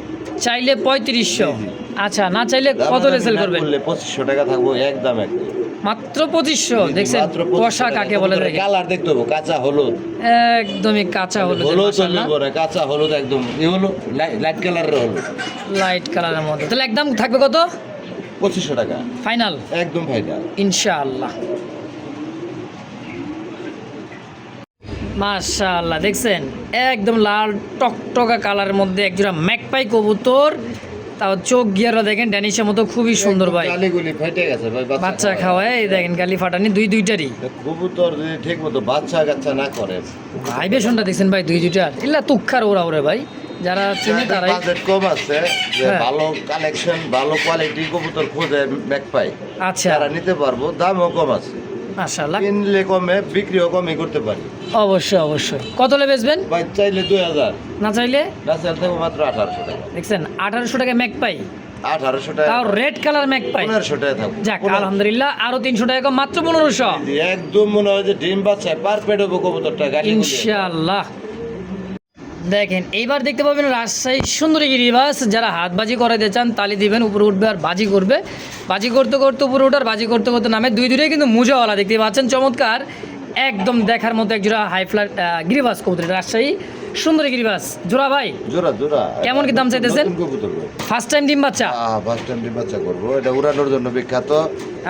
চাইলে 3500 আচ্ছা না চাইলে কত হলে সেল করবেন? 2500 টাকা থাকবো একদম মাত্র 2500 দেখছেন কষা কাকে বলে দেখেন কালার দেখতে হবে কাঁচা হলুদ একদমই কাঁচা হলুদ হলুদ চলবে কাঁচা হলুদ একদম হলো লাইট কালারের হলুদ লাইট কালারের মধ্যে তাহলে একদম থাকবে কত? 2500 টাকা ফাইনাল একদম ফাইনাল ইনশাআল্লাহ। মাশাআল্লাহ, দেখছেন একদম লাল টকটকা কালারের মধ্যে একজোড়া ম্যাকপাই কবুতর, তাও চোখ গিয়ারা দেখেন ড্যানিশের মতো, খুবই সুন্দর ভাই। গালিগুলি ফেটে গেছে ভাই, বাচ্চা খাওয়ায় এই দেখেন গালি ফাটানি দুইটারই। কবুতর যদি ঠিক মতো বাচ্চা কাচ্চা না করে, ভাইবেশনটা দেখছেন ভাই দুইটার, ইল্লা তুক্ষার ওরা ভাই, যারা চিনে তারাই। বাজেট কম আছে, যে হ্যাঁ। ভালো কালেকশন ভালো কোয়ালিটি কবুতর খোঁজে ম্যাকপাই, আচ্ছা, তারা নিতে পারবো, দামও কম আছে, মাশাআল্লাহ, কিনলে কমে বিক্রিও কমে করতে পারি। অবশ্যই অবশ্যই। কত হলে বেচবেন? ভাই চাইলে 2000, না চাইলে না চাইলে থাকবো মাত্র 1800 টাকা। দেখছেন 1800 টাকা ম্যাকপাই, 1800 টাকা, তাও রেড কালার ম্যাকপাই। 1500 টাকা থাকবো। যাক আলহামদুলিল্লাহ, আরো 300 টাকা কম, মাত্র 1500 জি, একদম মনে হয় যে ডিম বাচ্চা পারফেক্ট হবে কবুতরটা, গাড়ি ইনশাআল্লাহ। দেখেন এইবার দেখতে পাবেন রাজশাহী সুন্দরী গিরিবাস, যারা হাতবাজি করাতে চান তালি দিবেন, উপরে উঠবে আর বাজি করবে, বাজি করতে করতে উপরে উঠার, বাজি করতে করতে নামে, দুইটাই কিন্তু মুজাওয়ালা দেখতে পাচ্ছেন, চমৎকার একদম দেখার মতো এক জোড়া হাই ফ্লাইট গিরিবাস কবুতর, রাজশাহী সুন্দরী গিরিবাস জোড়া। ভাই জোড়া জোড়া কেমন কি দাম চাইতেছেন? নতুন কবুতর ভাই, ফার্স্ট টাইম ডিম বাচ্চা? ফার্স্ট টাইম ডিম বাচ্চা করবো, এটা উড়ানোর জন্য বিখ্যাত,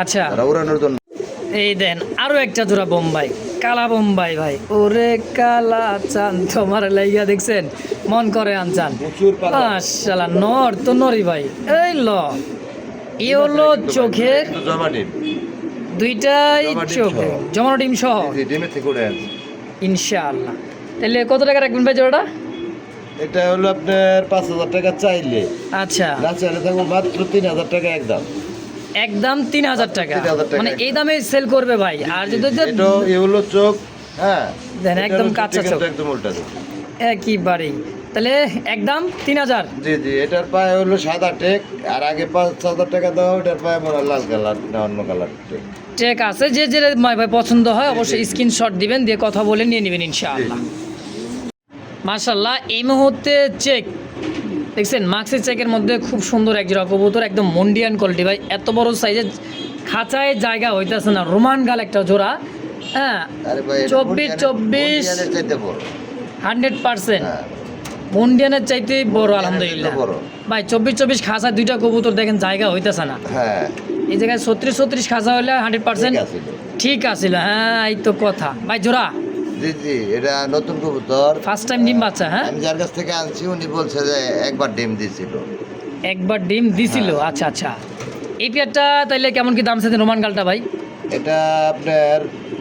আচ্ছা, তারা উড়ানোর জন্য। এই দেন আরো একটা জোড়া বোম্বাই, কালা বোম্বাই ভাই, ওরে কালা চান তোমার লাইগা, দেখছেন মন করে আনচান, প্রচুর পাতা, মাশাআল্লাহ, নর তো নরি ভাই। এই ল এ হলো চোখের কিন্তু জমা ডিম, দুইটাই জমা ডিম চোখে সহ। জমানো ডিম সহ, জি, ডিমের থেকে উড়ে আনছি। ইনশাআল্লাহ। তাহলে কত টাকা রাখবেন ভাই জোড়াটা? এটা হলো আপনার 5000 টাকা চাইলে, আচ্ছা, না চাইলে থাকবো মাত্র 3000 টাকা একদম। একদম 3000 টাকা, 3000 টাকা মানে একদম। এই দামে সেল করবে ভাই। আর যদি এটা এ হলো চোখ, হ্যাঁ দেন এটা একদম হলো কাঁচা কিন্তু চোখ, একদম উল্টা চোখ। একইবারেই, তাহলে একদম 3000। জি জি, এটার পায়ে হলো সাদা টেক, আর আগে 5000 টাকা দেওয়া, ওটার পায়ে মনে হয় লাল কালার না অন্য কালার টেক। ঠিক আছে, যে যে ভাই পছন্দ হয় অবশ্যই স্ক্রিনশট দিবেন, দিয়ে কথা বলে নিয়ে নেবেন ইনশাআল্লাহ। মাশাআল্লাহ, এই মুহূর্তে চেক দেখছেন, মাক্সের চেকের মধ্যে খুব সুন্দর এক জোড়া কবুতর, একদম মন্ডিয়ান কোয়ালিটি ভাই, এত বড় সাইজের খাঁচায় জায়গা হইতেছে না, রোমান গাল একটা জোড়া, হ্যাঁ আরে ভাই, 24 মুন্ডিয়ানের চাইতে বড়। 100% হ্যাঁ, মন্ডিয়ানের চাইতে বড় আলহামদুলিল্লাহ বড়। ভাই। 24 খাঁচা দুইটা কবুতর দেখেন, জায়গা হইতেছে না, হ্যাঁ, এই জায়গায় 36 খাঁচা হলে 100% ঠিক আছে। ঠিক আছিল। হ্যাঁ এই তো কথা ভাই, জোড়া জি জি, এটা নতুন কবুতর, ফার্স্ট টাইম ডিম বাচ্চা, হ্যাঁ আমি যার কাছ থেকে আনছি উনি বলছে যে একবার ডিম দিয়েছিল। একবার ডিম দিছিল, আচ্ছা আচ্ছা। এই পেয়ারটা তাইলে কেমন কি দাম চাইছেন রোমান গালটা ভাই? এটা আপনার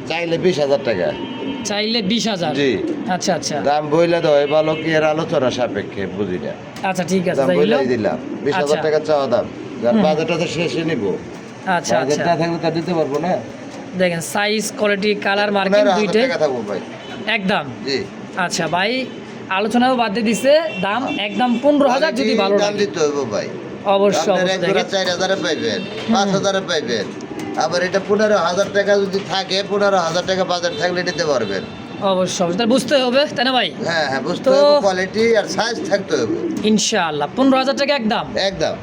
চাইলে 20,000 টাকা। চাইলে 20,000? জি। আচ্ছা আচ্ছা দাম বইলে দেওয়া ভালো কি এর আলোচনা সাপেক্ষে, বুঝি না। আচ্ছা, ঠিক আছে দাম তাইলে। বইলাই দিলাম 20,000 আচ্ছা। টাকা চাওয়া দাম, যার হুম। বাজেট আছে শেষে নিব, আচ্ছা বাজেট আচ্ছা, না থাকলে তা দিতে পারবো না। দেখেন সাইজ কোয়ালিটি কালার মার্কিং 15,000 দুইটাই টাকা থাকবো ভাই। একদম। জি, আচ্ছা ভাই, আলোচনাও বাদ দিয়ে দিছে, দাম একদম 15,000 যদি ভালো দাম লাগে দিতে হইব ভাই। অবশ্যই আপনার অবশ্যই এক জোড়া দেখেন। 4,000 এ পাইবেন, 5,000 এ পাইবেন, আবার এটা 15,000 টাকা যদি থাকে, 15,000 টাকা বাজেট থাকলে নিতে পারবেন। অবশ্যই অবশ্যই, তাহলে বুঝতে হবে তাই না ভাই? হ্যাঁ হ্যাঁ, বুঝতে তো- হবে, কোয়ালিটি আর সাইজ থাকতে হবে ইনশাআল্লাহ 15,000 টাকা একদম। একদম।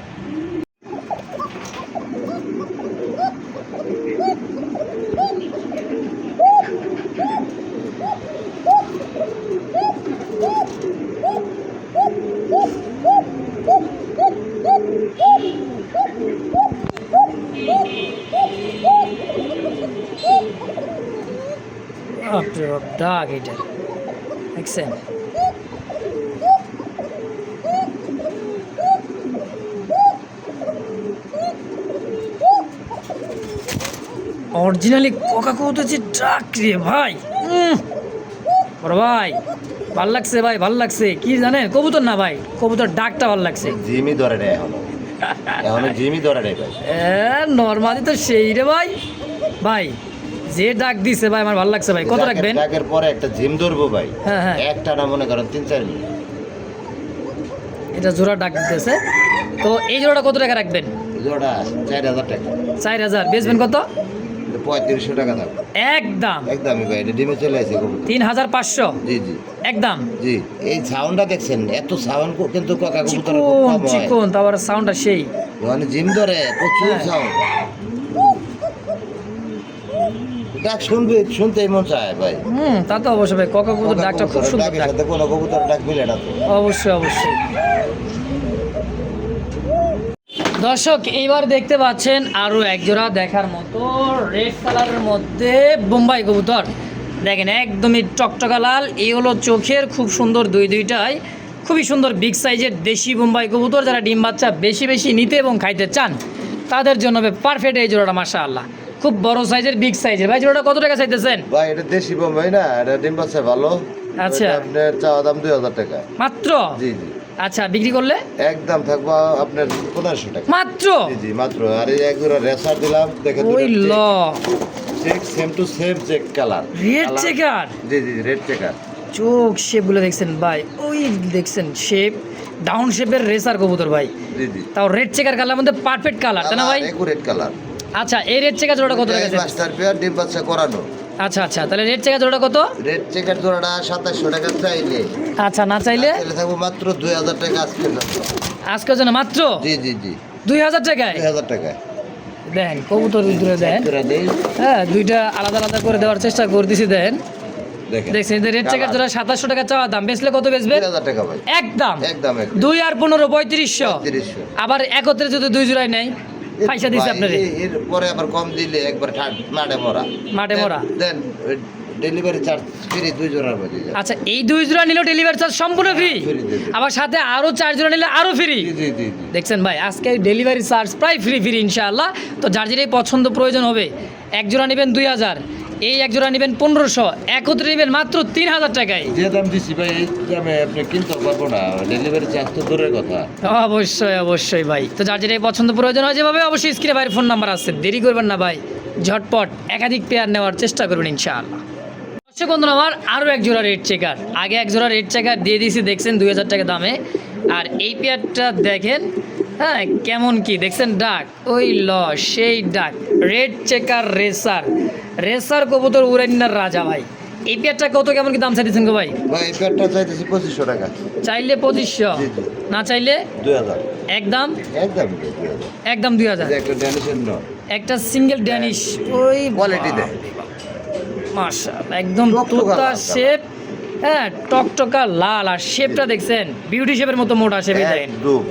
বাপরে বাপ, ডাক এটা দেখছেন, অরিজিনালি কোকা কৌতেছি ডাক রে ভাই। বড় ভাই ভাল লাগছে ভাই, ভাল লাগছে। কি জানেন, কবুতর না ভাই, কবুতর ডাকটা ভাল লাগছে। জিমি ধরে নেই এখনো, এখনো জিমি ধরে নেই ভাই। নর্মালি তো সেই রে ভাই, ভাই যে ডাক দিছে ভাই আমার ভাল লাগছে ভাই। কত রাখবেন? ডাকের পরে একটা জিম ধরবো ভাই, হ্যাঁ হ্যাঁ, একটা না মনে করেন 3-4 মিনিট। এটা জোড়া ডাক দিতেছে। তো এই জোড়াটা কত টাকা রাখবেন? জোড়া 4,000 টাকা। 4,000। বেচবেন কত? 3500 টাকা দাম একদম একদমই ভাই, এটা ডিমে চলে আসে কবুতর। 3,500 জি জি একদম। জি, এই সাউন্ডটা দেখছেন, এত সাউন্ড কিন্তু কাকা কবুতরের খুব চিকন কম হয়। চিকন, তারপর সাউন্ডটা সেই। মানে জিম ধরে প্রচুর হ্যাঁ। সাউন্ড, ডাক শুনতেই মন চায় ভাই। তা তো অবশ্যই ভাই, কোকা কবুতর ডাকটা খুব সুন্দর ডাকের ডাক। সাথে কোনো কবুতর ডাক মিলে না তো। অবশ্যই অবশ্যই। দর্শক এইবার দেখতে পাচ্ছেন আরো এক জোড়া দেখার মতো রেড কালারের মধ্যে বোম্বাই কবুতর। দেখেন একদমই টকটকা লাল, এই হলো চোখের, খুব সুন্দর দুইটাই খুবই সুন্দর বিগ সাইজের দেশি বোম্বাই কবুতর। যারা ডিম বাচ্চা বেশি বেশি নিতে এবং খাইতে চান তাদের জন্য পারফেক্ট এই জোড়াটা, মাশাআল্লাহ খুব বড় সাইজের বিগ সাইজের। ভাই জোড়াটা কত টাকা চাইতেছেন? ভাই এটা দেশি বোম্বাই না, এটা ডিম বাচ্চা ভালো। আচ্ছা। এটা আপনার চাওয়া দাম 2000 টাকা মাত্র? জি জি। আচ্ছা, বিক্রি করলে একদম থাকবো আপনার 1500 টাকা মাত্র? জি জি মাত্র। আর এই এক জোড়া রেসার দিলাম, দেখেন ওই ল check same to same check colour, red checker. জি জি রেড চেকার। চোখ শেপগুলো দেখছেন ভাই, ওই দেখছেন শেপ, ডাউন শেপের রেসার কবুতর ভাই, জি জি। তাও রেড চেকার কালার মধ্যে পারফেক্ট কালার, তাই না ভাই? Red colour. আচ্ছা, এই রেড চেকার জোড়াটা কত টাকা? মাস্টার পেয়ার ডিম বাচ্চা করানো। আচ্ছা আচ্ছা, তাহলে রেড চেকার জোড়াটা কত? রেড চেকার জোড়াটা 2700 টাকা চাইলে, আচ্ছা না চাইলে তাহলে থাকবো মাত্র 2000 টাকা আজকের জন্য। আজকের জন্য মাত্র জি জি জি 2000 টাকায়? 2000 টাকা। দেন কবুতর দূরে দেন, জোড়া দেই, হ্যাঁ দুইটা আলাদা আলাদা করে দেওয়ার চেষ্টা করতেছি। দেন দেখেন দেখছেন রেড চেকার জোড়া 2700 টাকা চাওয়া দাম, বেচলে কত বেচবে? 2000 টাকা ভাই। একদম একদম 2 আর 15 3500। 3500। আবার একত্রে যদি দুই জোড়ায় নেই পয়সা দিছে আপনারে, এর পরে আবার কম দিলে একবার মাঠে মরা। মাঠে মরা। দেন ডেলিভারি চার্জ ফ্রি 2 জোড়ার মধ্যে। আচ্ছা, এই দুই জোড়া নিলে ডেলিভারি চার্জ সম্পূর্ণ ফ্রি, free দিবে। আবার সাথে আরো 4 জোড়া নিলে আরো ফ্রি। জি জি জি জি। দেখছেন ভাই, আজকে ডেলিভারি চার্জ প্রায় ফ্রি ইনশাআল্লাহ। তো যার যেটাই পছন্দ প্রয়োজন হবে, এক জোড়া নেবেন 2000, এই এক জোড়া নেবেন 1500, একত্রে নেবেন মাত্র 3000 টাকায়। যে দাম দিছি ভাই এই দামে আপনি কিনতে পারবো না, ডেলিভারি চার্জ তো দূরের কথা। অবশ্যই অবশ্যই ভাই। তো যার যেটাই পছন্দ প্রয়োজন হয় যেভাবে, অবশ্যই স্ক্রিনে ভাইয়ের ফোন নাম্বার আছে, দেরি করবেন না ভাই, ঝটপট একাধিক পেয়ার নেওয়ার চেষ্টা করবেন ইনশাআল্লাহ। দর্শক বন্ধুরা আমার আরও এক জোড়া রেড চেকার, আগে এক জোড়া রেড চেকার দিয়ে দিয়েছি দেখছেন 2000 টাকা দামে। আর এই পেয়ারটা দেখেন, হ্যাঁ কেমন কি দেখছেন, ডাক ওই ল সেই ডাক, রেড চেকার রেসার কবুতর উড়াইনার রাজা ভাই। এই পেয়ারটা কত কেমন কি দাম চাইতেছেন গো ভাই? ভাই এই প্যাডটা চাইতেছি 2500 টাকা। চাইলে 2500, জি, জি। না চাইলে 2000। একদম একদম 2000। একদম 2000। এটা একটা ড্যানিশের নট, একটা সিঙ্গেল ড্যানিশ, ওই কোয়ালিটি দেয়। মাশাআল্লাহ একদম টকটকা তোতা লাল শেপ, হ্যাঁ টকটকা লাল, আর শেপটা দেখছেন বিউটি শেপের মতো মোটা শেপ, দেখেন একদম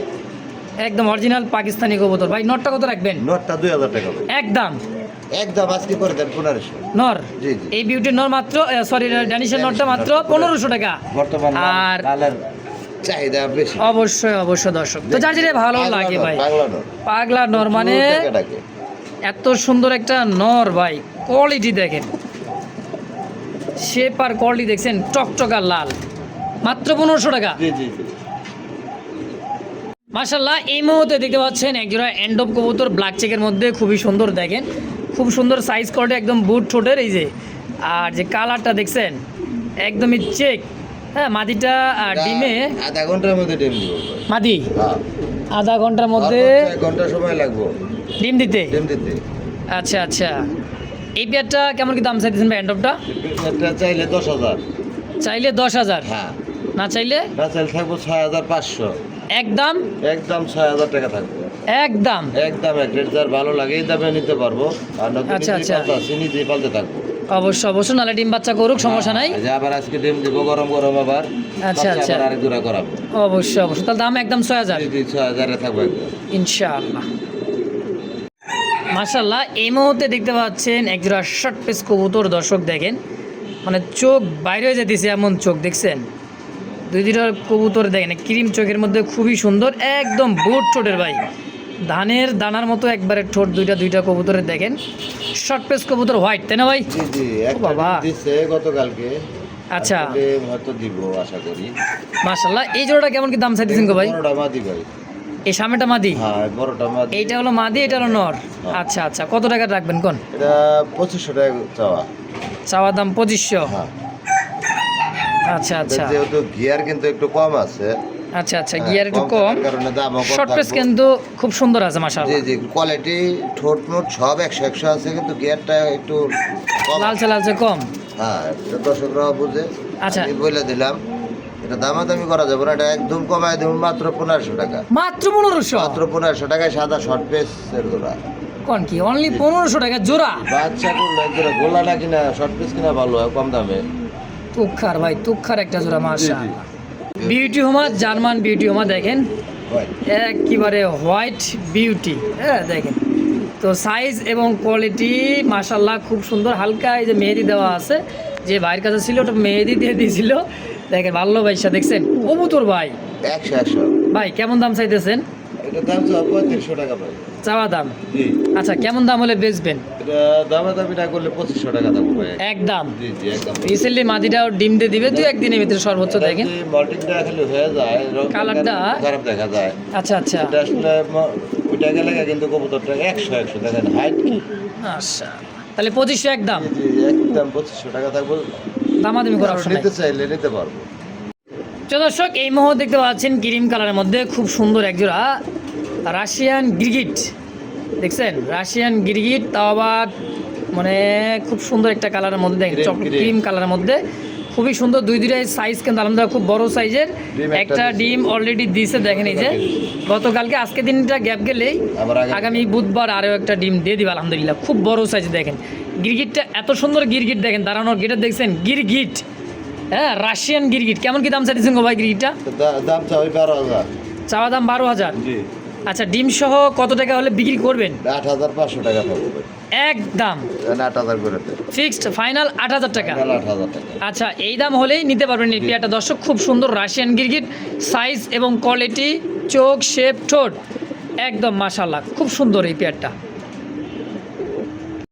একদম অরিজিনাল পাকিস্তানি কবুতর। ভাই নটটা কত রাখবেন? নটটা 2000 টাকা ভাই। একদম একদম আজকে করে দেন 1500। নর, জি জি। এই বিউটির নর মাত্র, সরি ড্যানিশের নটটা মাত্র 1500 টাকা। বর্তমান আর লালের চাহিদা বেশি। অবশ্যই অবশ্যই দর্শক, তো যার যেটা ভালো লাগে ভাই, পাগলা নট। পাগলা নর মানে টাকা টাকা। এত সুন্দর একটা নর ভাই, কোয়ালিটি দেখেন, শেপ আর কোয়ালিটি দেখছেন, টকটকা লাল, মাত্র 1500 টাকা। জি জি জি। মাশাল্লাহ এই মুহূর্তে দেখতে পাচ্ছেন একজোড়া এন্ডপ কবুতর ব্ল্যাক চেকের মধ্যে, খুবই সুন্দর দেখেন, খুব সুন্দর সাইজ কোয়ালিটি, একদম বুট ঠোঁটের, এই যে আর যে কালারটা দেখছেন একদমই চেক, হ্যাঁ মাদিটা ডিমে আধা ঘন্টার মধ্যে ডিম দিব ভাই। মাদি হ্যাঁ। আধা ঘন্টার মধ্যে এক ঘন্টা সময় লাগবে ডিম দিতে। ডিম দিতে। আচ্ছা আচ্ছা, এই পেয়ারটা কেমন কি দাম চাইতেছেন ভাই এন্ডপটা? এটা চাইলে 10000। চাইলে 10,000, হ্যাঁ। না চাইলে না চাইলে থাকবো 6500। একদম একদম 6000 টাকা থাকবে। একদম একদম এক রেট যার ভালো লাগে এই দামে নিতে পারবো। আর নতুন আচ্ছা, আচ্ছা। চিনি দিয়ে পালতে থাকবো। অবশ্যই অবশ্যই, নাহলে ডিম বাচ্চা করুক, সমস্যা নাই। এই যে আবার আজকে ডিম দিব গরম গরম আবার। আচ্ছা, বাচ্চা আচ্ছা। আবার আরেক জোড়া করাবো। অবশ্যই অবশ্যই, তাহলে দাম একদম 6000 জি জি 6000 এ থাকবে একদম। ইনশাআল্লাহ। মাশাআল্লাহ এই মুহূর্তে দেখতে পাচ্ছেন একজোড়া শর্ট পেস কবুতর, দর্শক দেখেন মানে চোখ বাইরে হয়ে যেতেছে এমন চোখ, দেখছেন দুইটার কবুতর দেখেন, ক্রিম চোখের মধ্যে খুবই সুন্দর, একদম বুট ঠোঁটের ভাই, ধানের দানার মতো একবারে ঠোঁট, দুইটা কবুতরের দেখেন, শর্ট পেস কবুতর হোয়াইট, তাই না ভাই? জি জি একটা বাবা। ডিম দিছে গতকালকে। আচ্ছা। আজকে হয়তো দিব আশা করি। মাশাআল্লাহ এই জোড়াটা কেমন কি দাম চাইতেছেন গো ভাই? বড়টা মাদি ভাই। এই সামনেটা মাদি, হ্যাঁ বড়টা মাদি। এইটা হলো মাদি, এটা হলো নর। আচ্ছা আচ্ছা, কত টাকা রাখবেন কোন? এটা 2500 টাকা চাওয়া। চাওয়া দাম 2500। হ্যাঁ। আচ্ছা আচ্ছা যেহেতু গিয়ার কিন্তু একটু কম আছে। আচ্ছা আচ্ছা, গিয়ার একটু কম, থাকার কারণে দামও কম শর্ট পেস থাকবে। কিন্তু খুব সুন্দর আছে জি মাশাআল্লাহ, জি কোয়ালিটি ঠোঁট মোট সব 100 আছে, কিন্তু গিয়ারটা একটু কম। লালচে লালচে কম। হ্যাঁ এটা দর্শকরা বুঝে। আচ্ছা। আমি বলে দিলাম এটা দামাদামি করা যাবে না, এটা একদম কমায় দেবো মাত্র 1500 টাকা। মাত্র 1500? মাত্র 1500 টাকায় সাদা শর্ট পেস এর জোড়া। কোন কি অনলি 1500 টাকা জোড়া? বাচ্চা করলো একজোড়া গোলা না কিনা শর্ট পিস কিনা ভালো হয় কম দামে। তুক্ষার ভাই, তুক্ষার একটা জোড়া মাশাআল্লাহ। বিউটি হোমা, জার্মান বিউটি হোমা দেখেন, ভাই একেবারে হোয়াইট বিউটি, হ্যাঁ দেখেন তো সাইজ এবং কোয়ালিটি মাশাআল্লাহ খুব সুন্দর, হালকা এই যে মেহেদি দেওয়া আছে, যে ভাইয়ের কাছে ছিল ওটা মেহেদি দিয়ে দিয়েছিল। দেখেন ভালোবাসা দেখছেন কবুতর ভাই। 100 ভাই কেমন দাম চাইতেছেন? এটা দাম চাও 3500 টাকা ভাই। চাওয়া দাম? জি। আচ্ছা কেমন দাম হলে বেচবেন? এটা দামাদামি না করলে 2500 টাকা দাম ভাই। একদম। জি জি একদম। রিসেন্টলি মাদিটাও ডিম দিয়ে দিবে 2-1 দিনের ভিতরে সর্বোচ্চ। দেখেন মল্টিংটা খালি হয়ে যায়, কালারটা খারাপ দেখা যায়। আচ্ছা আচ্ছা এটা আসলে ওইটা গেলে কিন্তু কবুতরটা 100 দেখেন হাইট কি। আচ্ছা তাহলে 2500 একদম। জি জি একদম 2500 টাকা থাকবে। দামাদামি করার অপশন নাই। নিতে চাইলে নিতে পারবো। তো দর্শক এই মুহূর্তে দেখতে পাচ্ছেন ক্রিম কালারের মধ্যে খুব সুন্দর একজোড়া রাশিয়ান গিরগিট। দেখছেন রাশিয়ান গিরগিট, তাও আবার মানে খুব সুন্দর একটা কালারের মধ্যে। দেখেন চকলেট ক্রিম কালারের মধ্যে খুবই সুন্দর। দুইটাই সাইজ কিন্তু আলহামদুলিল্লাহ খুব বড় সাইজের। একটা ডিম অলরেডি দিয়েছে দেখেন, এই যে গতকালকে, আজকে দিনটা গ্যাপ গেলেই আগামী বুধবার আরও একটা ডিম দিয়ে দিবে আলহামদুলিল্লাহ। খুব বড় সাইজ। দেখেন গিরগিটটা এত সুন্দর গিরগিট, দেখেন দাঁড়ানোর গিটার দেখছেন গিরগিট, হ্যাঁ রাশিয়ান গিরগিট। কেমন কি দাম চাইছেন গো ভাই গিরগিটটা? দাম চাই 12000। চাওয়া দাম 12000। জি। আচ্ছা ডিম সহ কত টাকা হলে বিক্রি করবেন? 8500 টাকা পাবো ভাই। একদম 8000 করে দে। ফিক্সড ফাইনাল 8000 টাকা। 8000 টাকা। আচ্ছা এই দাম হলেই নিতে পারবেন এই পেয়ারটা দর্শক। খুব সুন্দর রাশিয়ান গিরগিট, সাইজ এবং কোয়ালিটি, চোখ, শেপ, ঠোঁট একদম মাশাআল্লাহ খুব সুন্দর এই পেয়ারটা।